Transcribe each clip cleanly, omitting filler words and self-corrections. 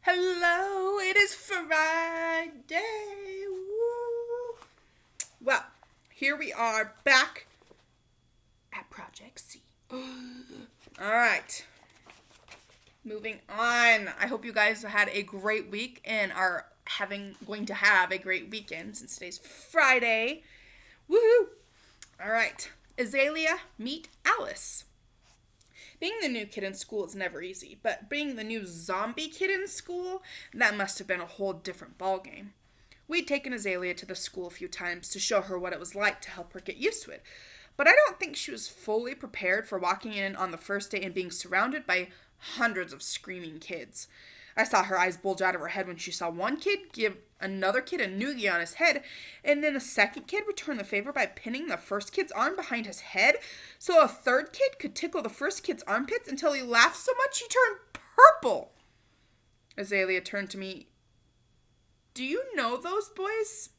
Hello, it is Friday. Woo. Well, here we are back at Project C. All right. Moving on. I hope you guys had a great week and are going to have a great weekend since today's Friday. Woohoo! All right. Azalea, meet Alice. Being the new kid in school is never easy, but being the new zombie kid in school, that must have been a whole different ballgame. We'd taken Azalea to the school a few times to show her what it was like to help her get used to it, but I don't think she was fully prepared for walking in on the first day and being surrounded by hundreds of screaming kids. I saw her eyes bulge out of her head when she saw one kid give another kid a noogie on his head, and then a second kid return the favor by pinning the first kid's arm behind his head, so a third kid could tickle the first kid's armpits until he laughed so much he turned purple. Azalea turned to me. Do you know those boys?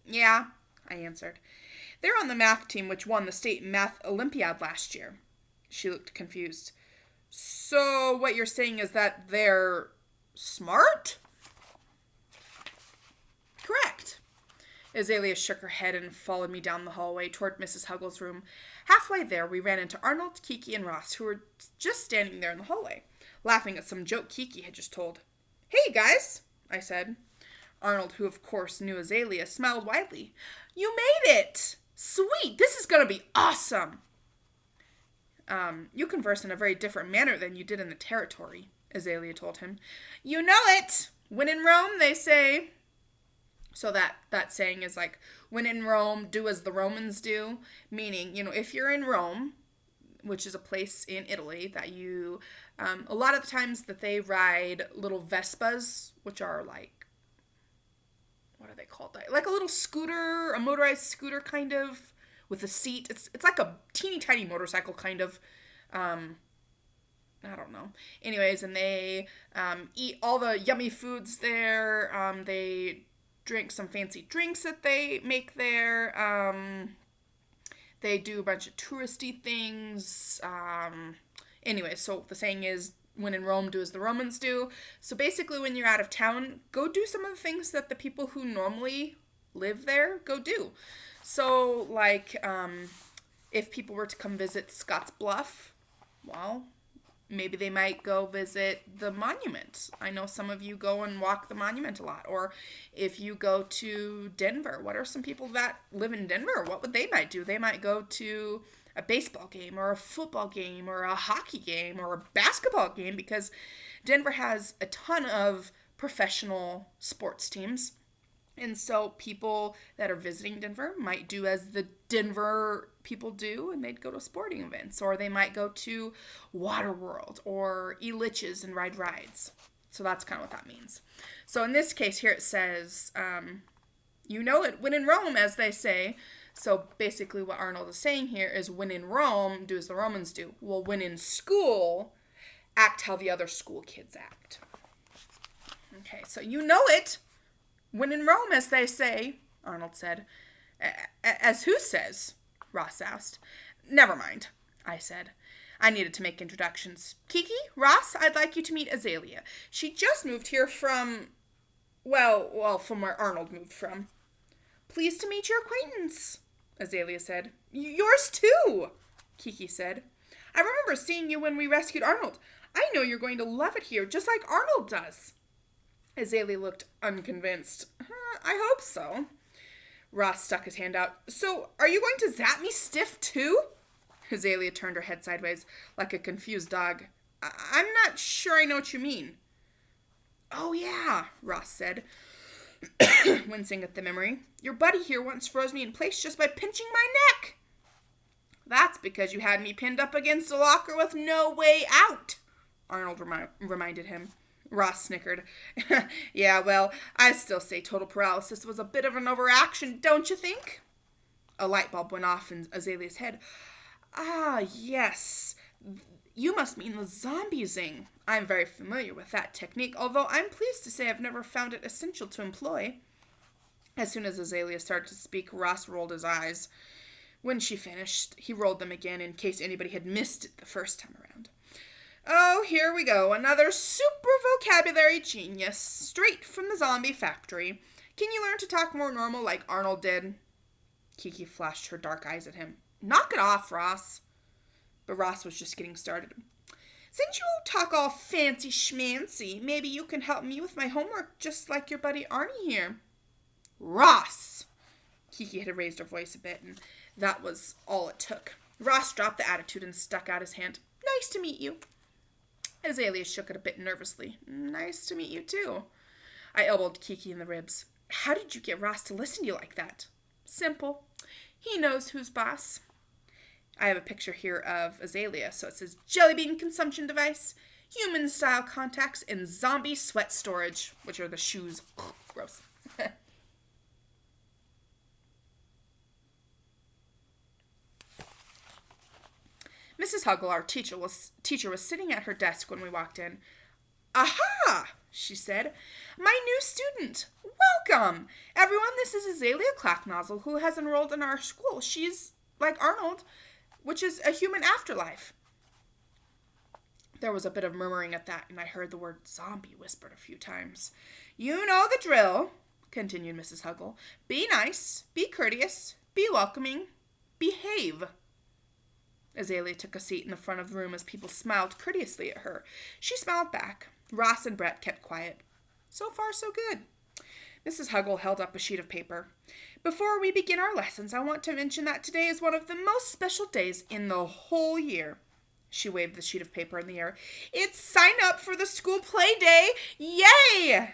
Yeah, I answered. They're on the math team which won the state math Olympiad last year. She looked confused. So what you're saying is that they're smart? Correct. Azalea shook her head and followed me down the hallway toward Mrs. Huggles' room. Halfway there, we ran into Arnold, Kiki, and Ross, who were just standing there in the hallway, laughing at some joke Kiki had just told. Hey, guys, I said. Arnold, who of course knew Azalea, smiled widely. You made it! Sweet! This is going to be awesome! You converse in a very different manner than you did in the territory, Azalea told him. You know it! When in Rome, they say. So that saying is like, when in Rome, do as the Romans do. Meaning, if you're in Rome, which is a place in Italy that you, a lot of the times that they ride little Vespas, which are like, what are they called? Like a little scooter, a motorized scooter kind of, with a seat. It's like a teeny tiny motorcycle kind of. I don't know. Anyways, and they eat all the yummy foods there. They drink some fancy drinks that they make there. They do a bunch of touristy things. Anyway, so the saying is, when in Rome, do as the Romans do. So basically, when you're out of town, go do some of the things that the people who normally live there go do. So, like, if people were to come visit Scotts Bluff, well, maybe they might go visit the monument. I know some of you go and walk the monument a lot. Or if you go to Denver, what are some people that live in Denver? What would they might do? They might go to a baseball game or a football game or a hockey game or a basketball game, because Denver has a ton of professional sports teams. And so people that are visiting Denver might do as the Denver people do, and they'd go to sporting events, or they might go to Waterworld or eat liches and ride rides. So that's kind of what that means. So in this case here it says, you know it, when in Rome, as they say. So basically what Arnold is saying here is, when in Rome, do as the Romans do. Well, when in school, act how the other school kids act. Okay, so you know it. When in Rome, as they say, Arnold said. As who says? Ross asked. Never mind, I said. I needed to make introductions. Kiki, Ross, I'd like you to meet Azalea. She just moved here from, from where Arnold moved from. Pleased to meet your acquaintance, Azalea said. Yours too, Kiki said. I remember seeing you when we rescued Arnold. I know you're going to love it here, just like Arnold does. Azalea looked unconvinced. I hope so. Ross stuck his hand out. So, are you going to zap me stiff too? Azalea turned her head sideways, like a confused dog. I'm not sure I know what you mean. Oh yeah, Ross said, wincing at the memory. Your buddy here once froze me in place just by pinching my neck. That's because you had me pinned up against a locker with no way out, Arnold reminded him. Ross snickered. Yeah, well, I still say total paralysis was a bit of an overaction, don't you think? A light bulb went off in Azalea's head. Ah, yes. You must mean the zombiesing. I'm very familiar with that technique, although I'm pleased to say I've never found it essential to employ. As soon as Azalea started to speak, Ross rolled his eyes. When she finished, he rolled them again in case anybody had missed it the first time around. Oh, here we go. Another super vocabulary genius, straight from the zombie factory. Can you learn to talk more normal like Arnold did? Kiki flashed her dark eyes at him. Knock it off, Ross. But Ross was just getting started. Since you talk all fancy schmancy, maybe you can help me with my homework just like your buddy Arnie here. Ross! Kiki had raised her voice a bit, and that was all it took. Ross dropped the attitude and stuck out his hand. Nice to meet you. Azalea shook it a bit nervously. Nice to meet you, too. I elbowed Kiki in the ribs. How did you get Ross to listen to you like that? Simple. He knows who's boss. I have a picture here of Azalea, so it says jelly bean consumption device, human-style contacts, and zombie sweat storage, which are the shoes. Gross. Mrs. Huggle, our teacher, was sitting at her desk when we walked in. Aha! She said. My new student. Welcome! Everyone, this is Azalea Clacknozzle, who has enrolled in our school. She's like Arnold, which is a human afterlife. There was a bit of murmuring at that, and I heard the word zombie whispered a few times. You know the drill, continued Mrs. Huggle. Be nice, be courteous, be welcoming, behave. Azalea took a seat in the front of the room as people smiled courteously at her. She smiled back. Ross and Brett kept quiet. So far, so good. Mrs. Huggle held up a sheet of paper. Before we begin our lessons, I want to mention that today is one of the most special days in the whole year. She waved the sheet of paper in the air. It's sign up for the school play day. Yay!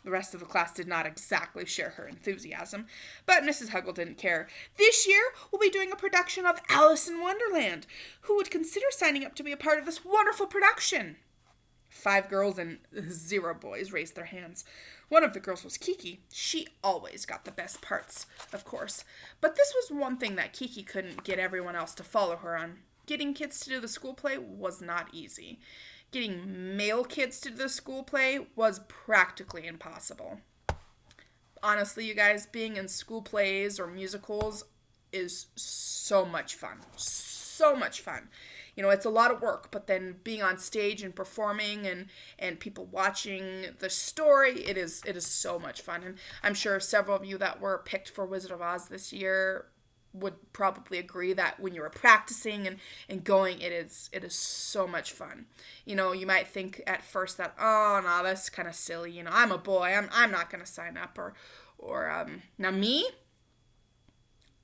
The rest of the class did not exactly share her enthusiasm, but Mrs. Huggle didn't care. This year, we'll be doing a production of Alice in Wonderland. Who would consider signing up to be a part of this wonderful production? 5 girls and 0 boys raised their hands. One of the girls was Kiki. She always got the best parts, of course. But this was one thing that Kiki couldn't get everyone else to follow her on. Getting kids to do the school play was not easy. Getting male kids to do the school play was practically impossible. Honestly, you guys, being in school plays or musicals is so much fun. So much fun. You know, it's a lot of work, but then being on stage and performing and people watching the story, it is so much fun. And I'm sure several of you that were picked for Wizard of Oz this year would probably agree that when you were practicing and going, it is so much fun. You know, you might think at first that, oh, no, that's kind of silly. You know, I'm a boy. I'm not going to sign up. Or now me,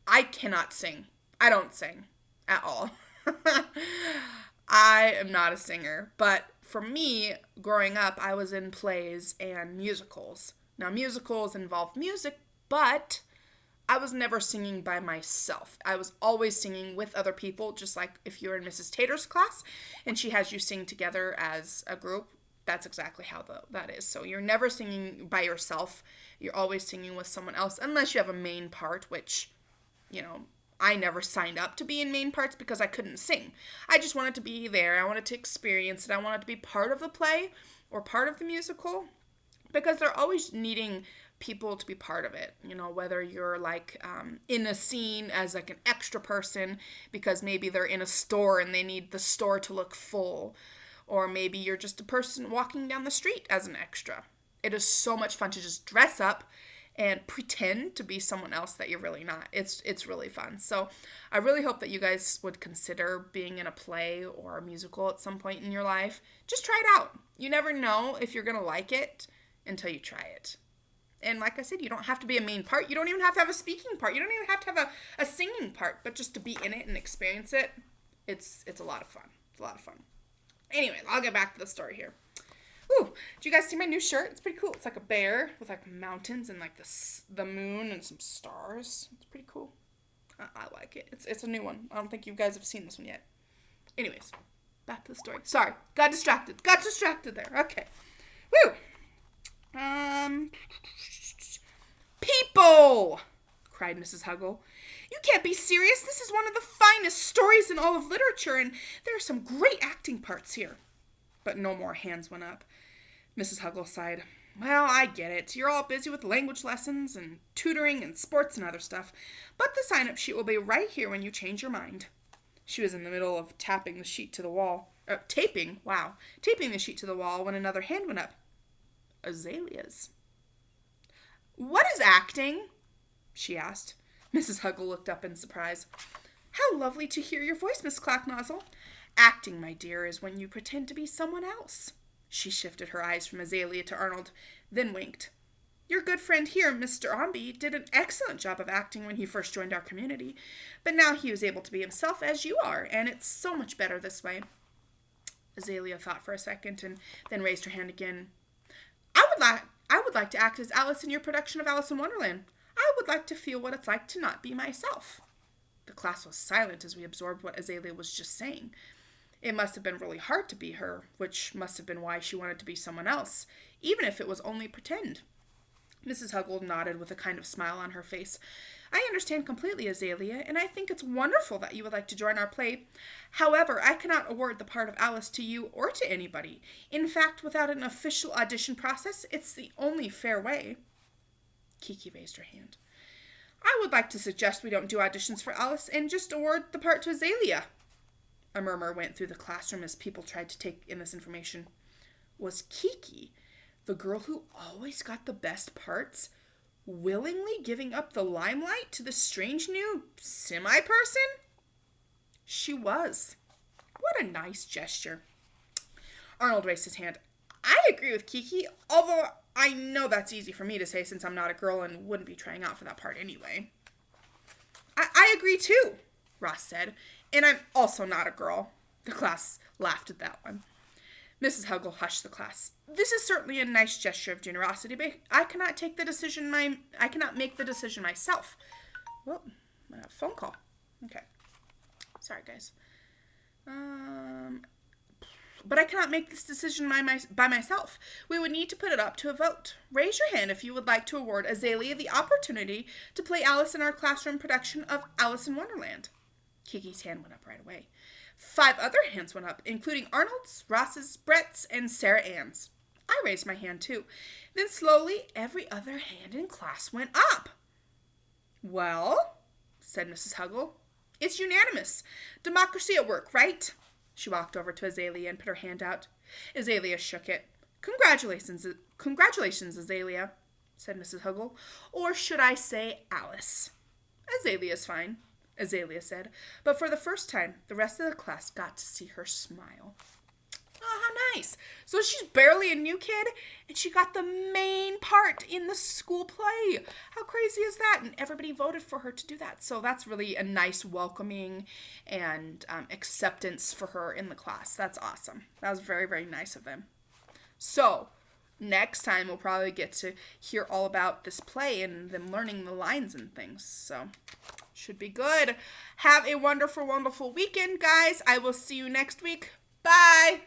I cannot sing. I don't sing at all. I am not a singer, but for me, growing up, I was in plays and musicals. Now, musicals involve music, but I was never singing by myself. I was always singing with other people, just like if you're in Mrs. Tater's class and she has you sing together as a group. That's exactly how that is. So you're never singing by yourself. You're always singing with someone else, unless you have a main part, which, you know, I never signed up to be in main parts because I couldn't sing. I just wanted to be there. I wanted to experience it. I wanted to be part of the play or part of the musical because they're always needing people to be part of it. You know, whether you're like in a scene as like an extra person because maybe they're in a store and they need the store to look full, or maybe you're just a person walking down the street as an extra. It is so much fun to just dress up and pretend to be someone else that you're really not. It's really fun. So I really hope that you guys would consider being in a play or a musical at some point in your life. Just try it out. You never know if you're going to like it until you try it. And like I said, you don't have to be a main part. You don't even have to have a speaking part. You don't even have to have a singing part. But just to be in it and experience it, it's a lot of fun. It's a lot of fun. Anyways, I'll get back to the story here. Ooh, did you guys see my new shirt? It's pretty cool. It's like a bear with like mountains and like the moon and some stars. It's pretty cool. I like it. It's a new one. I don't think you guys have seen this one yet. Anyways, back to the story. Sorry, got distracted. Got distracted there. Okay. Woo! People! Cried Mrs. Huggle. You can't be serious. This is one of the finest stories in all of literature, and there are some great acting parts here. But no more hands went up. Mrs. Huggle sighed. Well, I get it. You're all busy with language lessons and tutoring and sports and other stuff, but the sign-up sheet will be right here when you change your mind. She was in the middle of tapping the sheet to the wall. Taping, wow. Taping the sheet to the wall when another hand went up. Azalea's. What is acting? She asked. Mrs. Huggle looked up in surprise. How lovely to hear your voice, Miss Clacknozzle. Acting, my dear, is when you pretend to be someone else. She shifted her eyes from Azalea to Arnold, then winked. Your good friend here, Mr. Omby, did an excellent job of acting when he first joined our community, but now he was able to be himself as you are, and it's so much better this way. Azalea thought for a second and then raised her hand again. I would like to act as Alice in your production of Alice in Wonderland. I would like to feel what it's like to not be myself. The class was silent as we absorbed what Azalea was just saying. It must have been really hard to be her, which must have been why she wanted to be someone else, even if it was only pretend. Mrs. Huggle nodded with a kind of smile on her face. I understand completely, Azalea, and I think it's wonderful that you would like to join our play. However, I cannot award the part of Alice to you or to anybody. In fact, without an official audition process, it's the only fair way. Kiki raised her hand. I would like to suggest we don't do auditions for Alice and just award the part to Azalea. A murmur went through the classroom as people tried to take in this information. Was Kiki, the girl who always got the best parts, willingly giving up the limelight to the strange new semi-person? She was. What a nice gesture. Arnold raised his hand. I agree with Kiki, although I know that's easy for me to say since I'm not a girl and wouldn't be trying out for that part anyway. I agree too, Ross said, and I'm also not a girl. The class laughed at that one. Mrs. Huggle hushed the class. This is certainly a nice gesture of generosity, but I cannot make the decision myself. Well, phone call. Okay. Sorry, guys. But I cannot make this decision by myself. We would need to put it up to a vote. Raise your hand if you would like to award Azalea the opportunity to play Alice in our classroom production of Alice in Wonderland. Kiki's hand went up right away. 5 other hands went up, including Arnold's, Ross's, Brett's, and Sarah Ann's. I raised my hand too. Then slowly, every other hand in class went up. Well, said Mrs. Huggle, it's unanimous. Democracy at work, right? She walked over to Azalea and put her hand out. Azalea shook it. Congratulations, Azalea, said Mrs. Huggle. Or should I say Alice? Azalea's fine, Azalea said, but for the first time, the rest of the class got to see her smile. Oh, how nice. So she's barely a new kid, and she got the main part in the school play. How crazy is that? And everybody voted for her to do that. So that's really a nice welcoming and acceptance for her in the class. That's awesome. That was very, very nice of them. So next time, we'll probably get to hear all about this play and them learning the lines and things. So should be good. Have a wonderful, wonderful weekend, guys. I will see you next week. Bye.